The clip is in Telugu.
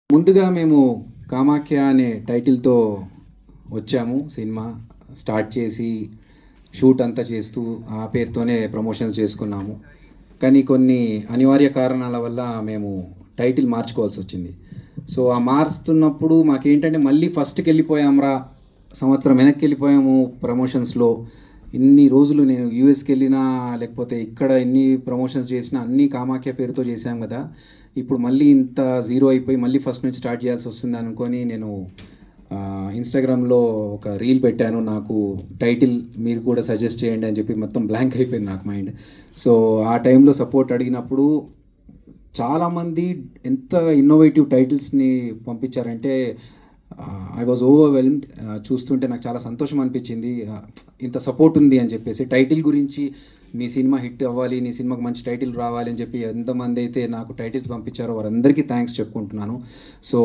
ముందుగా మేము కామాఖ్య అనే టైటిల్తో వచ్చాము. సినిమా స్టార్ట్ చేసి షూట్ అంతా చేస్తూ ఆ పేరుతోనే ప్రమోషన్స్ చేసుకున్నాము. కానీ కొన్ని అనివార్య కారణాల వల్ల మేము టైటిల్ మార్చుకోవాల్సి వచ్చింది. సో ఆ మారుస్తున్నప్పుడు మాకేంటంటే మళ్ళీ ఫస్ట్కి వెళ్ళిపోయాంరా, సంవత్సరం వెనక్కి వెళ్ళిపోయాము ప్రమోషన్స్లో. ఇన్ని రోజులు నేను యూఎస్కి వెళ్ళినా లేకపోతే ఇక్కడ ఎన్ని ప్రమోషన్స్ చేసినా అన్నీ కామాఖ్య పేరుతో చేశాం కదా, ఇప్పుడు మళ్ళీ ఇంత జీరో అయిపోయి మళ్ళీ ఫస్ట్ నుంచి స్టార్ట్ చేయాల్సి వస్తుంది అనుకొని నేను ఇన్స్టాగ్రామ్లో ఒక రీల్ పెట్టాను. నాకు టైటిల్ మీరు కూడా సజెస్ట్ చేయండి అని చెప్పి మొత్తం బ్లాంక్ అయిపోయింది నాకు మైండ్. సో ఆ టైంలో సపోర్ట్ అడిగినప్పుడు చాలామంది ఎంత ఇన్నోవేటివ్ టైటిల్స్ని పంపించారంటే ఐ వాజ్ ఓవర్వెల్మ్డ్. చూస్తుంటే నాకు చాలా సంతోషం అనిపించింది. ఇంత సపోర్ట్ ఉంది అని చెప్పేసి టైటిల్ గురించి, మీ సినిమా హిట్ అవ్వాలి, నీ సినిమాకి మంచి టైటిల్ రావాలి అని చెప్పి ఎంతమంది అయితే నాకు టైటిల్స్ పంపించారో వారందరికీ థ్యాంక్స్ చెప్పుకుంటున్నాను. సో